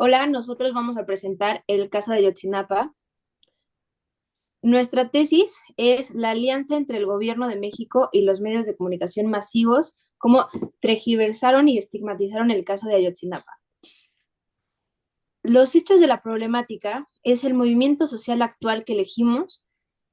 Hola, nosotros vamos a presentar el caso de Ayotzinapa. Nuestra tesis es la alianza entre el gobierno de México y los medios de comunicación masivos, cómo tergiversaron y estigmatizaron el caso de Ayotzinapa. Los hechos de la problemática es el movimiento social actual que elegimos,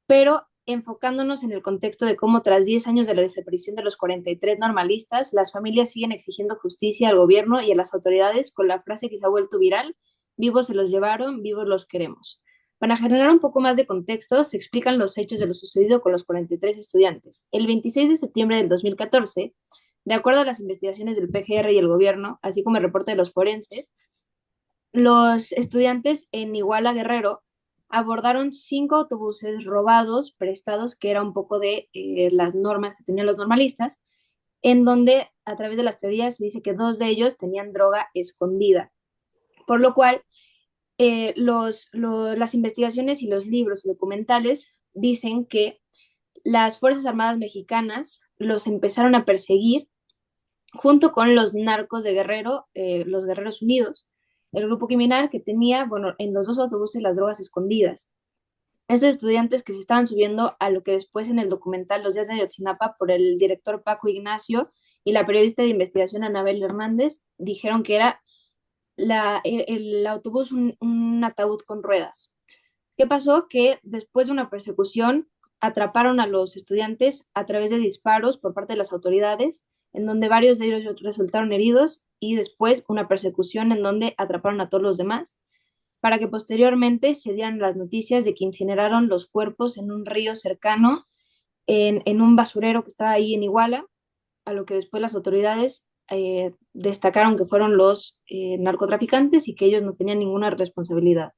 pero enfocándonos en el contexto de cómo tras 10 años de la desaparición de los 43 normalistas, las familias siguen exigiendo justicia al gobierno y a las autoridades con la frase que se ha vuelto viral: vivos se los llevaron, vivos los queremos. Para generar un poco más de contexto, se explican los hechos de lo sucedido con los 43 estudiantes. El 26 de septiembre del 2014, de acuerdo a las investigaciones del PGR y el gobierno, así como el reporte de los forenses, los estudiantes en Iguala Guerrero abordaron 5 autobuses robados, prestados, que era un poco de las normas que tenían los normalistas, en donde a través de las teorías se dice que 2 de ellos tenían droga escondida, por lo cual las investigaciones y los libros y documentales dicen que las Fuerzas Armadas mexicanas los empezaron a perseguir junto con los narcos de Guerrero, los Guerreros Unidos, el grupo criminal que tenía, bueno, en los 2 autobuses las drogas escondidas. Estos estudiantes que se estaban subiendo a lo que después en el documental Los días de Ayotzinapa por el director Paco Ignacio y la periodista de investigación Anabel Hernández dijeron que era el autobús un ataúd con ruedas. ¿Qué pasó? Que después de una persecución atraparon a los estudiantes a través de disparos por parte de las autoridades, en donde varios de ellos resultaron heridos, y después una persecución en donde atraparon a todos los demás, para que posteriormente se dieran las noticias de que incineraron los cuerpos en un río cercano, en un basurero que estaba ahí en Iguala, a lo que después las autoridades destacaron que fueron los narcotraficantes y que ellos no tenían ninguna responsabilidad.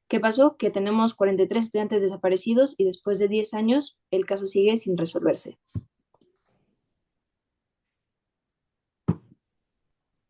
¿Qué pasó? Que tenemos 43 estudiantes desaparecidos y después de 10 años el caso sigue sin resolverse.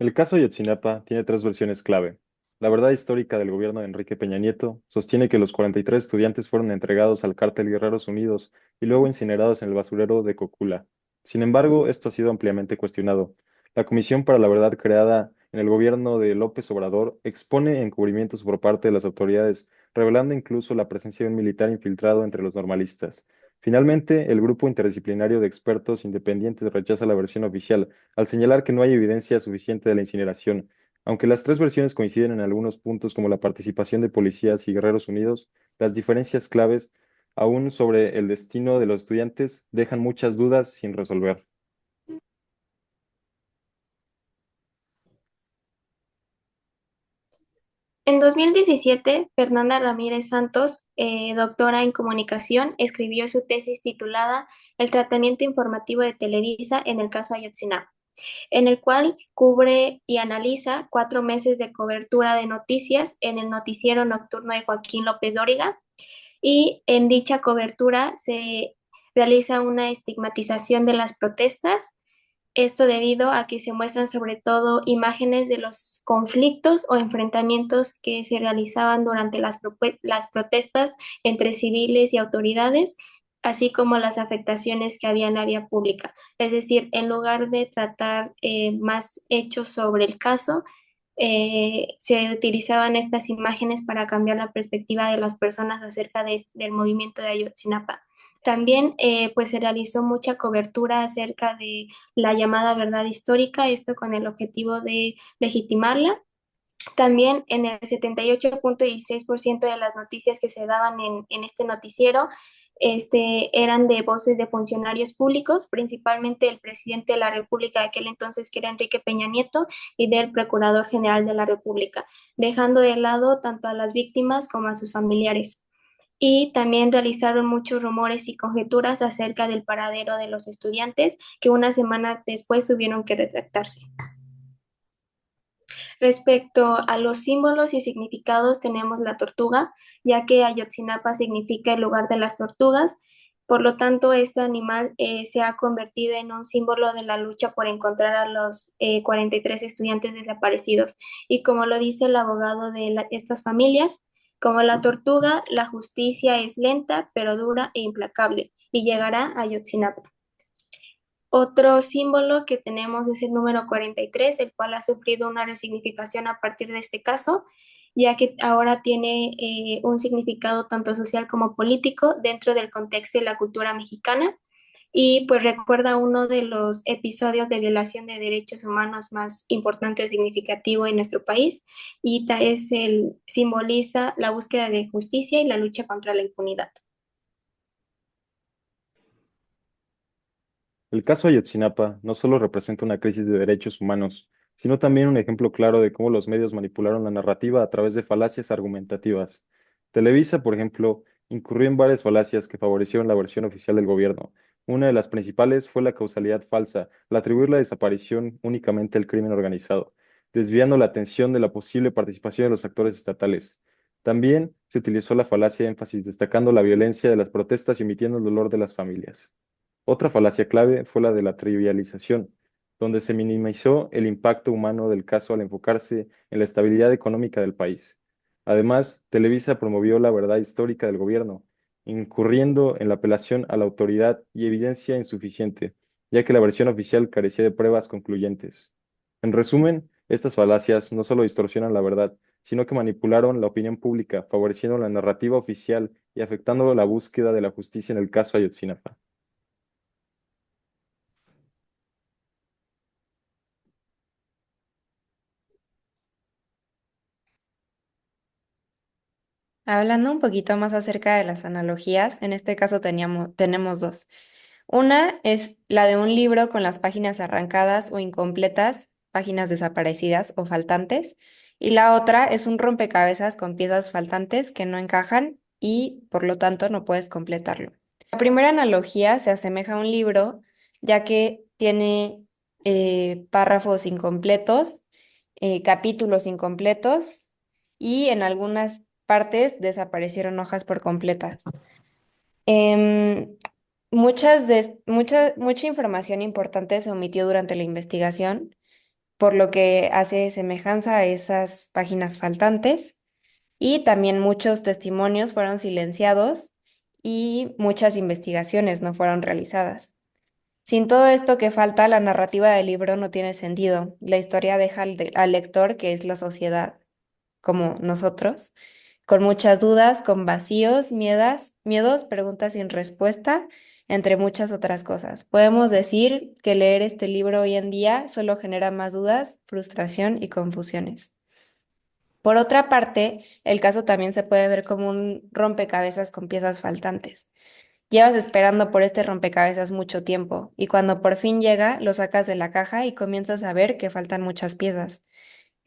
El caso Ayotzinapa tiene tres versiones clave. La verdad histórica del gobierno de Enrique Peña Nieto sostiene que los 43 estudiantes fueron entregados al cártel Guerreros Unidos y luego incinerados en el basurero de Cocula. Sin embargo, esto ha sido ampliamente cuestionado. La Comisión para la Verdad creada en el gobierno de López Obrador expone encubrimientos por parte de las autoridades, revelando incluso la presencia de un militar infiltrado entre los normalistas. Finalmente, el grupo interdisciplinario de expertos independientes rechaza la versión oficial al señalar que no hay evidencia suficiente de la incineración. Aunque las tres versiones coinciden en algunos puntos como la participación de policías y guerreros unidos, las diferencias claves, aún sobre el destino de los estudiantes, dejan muchas dudas sin resolver. En 2017, Fernanda Ramírez Santos, doctora en comunicación, escribió su tesis titulada El tratamiento informativo de Televisa en el caso Ayotzinapa, en el cual cubre y analiza 4 meses de cobertura de noticias en el noticiero nocturno de Joaquín López Dóriga, y en dicha cobertura se realiza una estigmatización de las protestas, esto debido a que se muestran sobre todo imágenes de los conflictos o enfrentamientos que se realizaban durante las protestas entre civiles y autoridades, así como las afectaciones que había en la vía pública. Es decir, en lugar de tratar más hechos sobre el caso, se utilizaban estas imágenes para cambiar la perspectiva de las personas acerca del movimiento de Ayotzinapa. También pues se realizó mucha cobertura acerca de la llamada verdad histórica, esto con el objetivo de legitimarla. También en el 78.16% de las noticias que se daban en este noticiero eran de voces de funcionarios públicos, principalmente el presidente de la República de aquel entonces, que era Enrique Peña Nieto, y del Procurador General de la República, dejando de lado tanto a las víctimas como a sus familiares. Y también realizaron muchos rumores y conjeturas acerca del paradero de los estudiantes, que una semana después tuvieron que retractarse. Respecto a los símbolos y significados, tenemos la tortuga, ya que Ayotzinapa significa el lugar de las tortugas. Por lo tanto, este animal se ha convertido en un símbolo de la lucha por encontrar a los 43 estudiantes desaparecidos. Y como lo dice el abogado de estas familias, como la tortuga, la justicia es lenta, pero dura e implacable, y llegará a Ayotzinapa. Otro símbolo que tenemos es el número 43, el cual ha sufrido una resignificación a partir de este caso, ya que ahora tiene un significado tanto social como político dentro del contexto de la cultura mexicana y pues recuerda uno de los episodios de violación de derechos humanos más importante y significativo en nuestro país y simboliza la búsqueda de justicia y la lucha contra la impunidad. El caso Ayotzinapa no solo representa una crisis de derechos humanos, sino también un ejemplo claro de cómo los medios manipularon la narrativa a través de falacias argumentativas. Televisa, por ejemplo, incurrió en varias falacias que favorecieron la versión oficial del gobierno. Una de las principales fue la causalidad falsa, al atribuir la desaparición únicamente al crimen organizado, desviando la atención de la posible participación de los actores estatales. También se utilizó la falacia de énfasis, destacando la violencia de las protestas y omitiendo el dolor de las familias. Otra falacia clave fue la de la trivialización, donde se minimizó el impacto humano del caso al enfocarse en la estabilidad económica del país. Además, Televisa promovió la verdad histórica del gobierno, incurriendo en la apelación a la autoridad y evidencia insuficiente, ya que la versión oficial carecía de pruebas concluyentes. En resumen, estas falacias no solo distorsionan la verdad, sino que manipularon la opinión pública, favoreciendo la narrativa oficial y afectando la búsqueda de la justicia en el caso Ayotzinapa. Hablando un poquito más acerca de las analogías, en este caso tenemos dos. Una es la de un libro con las páginas arrancadas o incompletas, páginas desaparecidas o faltantes, y la otra es un rompecabezas con piezas faltantes que no encajan y por lo tanto no puedes completarlo. La primera analogía se asemeja a un libro, ya que tiene párrafos incompletos, capítulos incompletos y en algunas partes desaparecieron hojas por completas. Em, mucha información importante se omitió durante la investigación, por lo que hace semejanza a esas páginas faltantes y también muchos testimonios fueron silenciados y muchas investigaciones no fueron realizadas. Sin todo esto que falta, la narrativa del libro no tiene sentido. La historia deja al lector, que es la sociedad, como nosotros, con muchas dudas, con vacíos, miedos, preguntas sin respuesta, entre muchas otras cosas. Podemos decir que leer este libro hoy en día solo genera más dudas, frustración y confusiones. Por otra parte, el caso también se puede ver como un rompecabezas con piezas faltantes. Llevas esperando por este rompecabezas mucho tiempo y cuando por fin llega, lo sacas de la caja y comienzas a ver que faltan muchas piezas.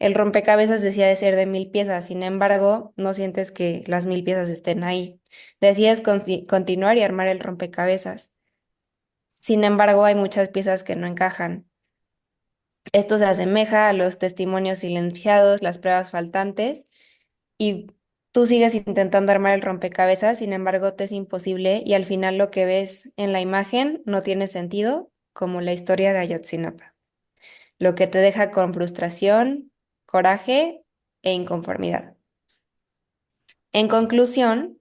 El rompecabezas decía de ser de 1000 piezas, sin embargo, no sientes que las 1000 piezas estén ahí. Decides continuar y armar el rompecabezas. Sin embargo, hay muchas piezas que no encajan. Esto se asemeja a los testimonios silenciados, las pruebas faltantes, y tú sigues intentando armar el rompecabezas, sin embargo, te es imposible y al final lo que ves en la imagen no tiene sentido, como la historia de Ayotzinapa, lo que te deja con frustración, coraje e inconformidad. En conclusión,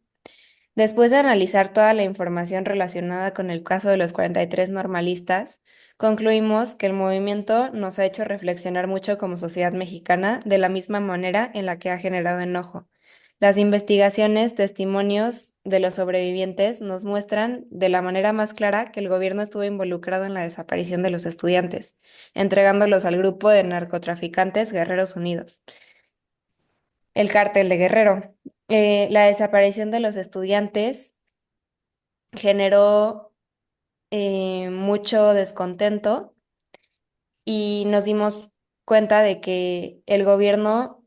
después de analizar toda la información relacionada con el caso de los 43 normalistas, concluimos que el movimiento nos ha hecho reflexionar mucho como sociedad mexicana de la misma manera en la que ha generado enojo. Las investigaciones, testimonios de los sobrevivientes nos muestran de la manera más clara que el gobierno estuvo involucrado en la desaparición de los estudiantes, entregándolos al grupo de narcotraficantes Guerreros Unidos, el cártel de Guerrero. La desaparición de los estudiantes generó mucho descontento y nos dimos cuenta de que el gobierno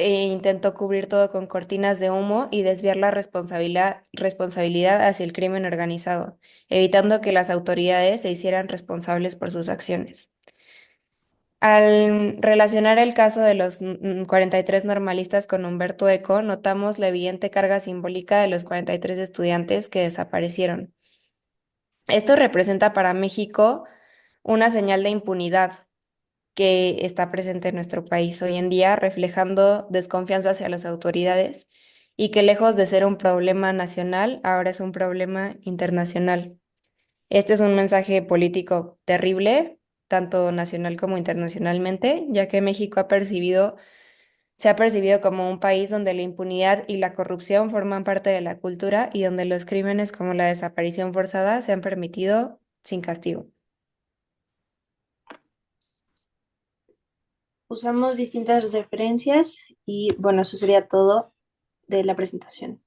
intentó cubrir todo con cortinas de humo y desviar la responsabilidad hacia el crimen organizado, evitando que las autoridades se hicieran responsables por sus acciones. Al relacionar el caso de los 43 normalistas con Humberto Eco, notamos la evidente carga simbólica de los 43 estudiantes que desaparecieron. Esto representa para México una señal de impunidad que está presente en nuestro país hoy en día, reflejando desconfianza hacia las autoridades y que lejos de ser un problema nacional, ahora es un problema internacional. Este es un mensaje político terrible, tanto nacional como internacionalmente, ya que se ha percibido como un país donde la impunidad y la corrupción forman parte de la cultura y donde los crímenes como la desaparición forzada se han permitido sin castigo. Usamos distintas referencias y bueno, eso sería todo de la presentación.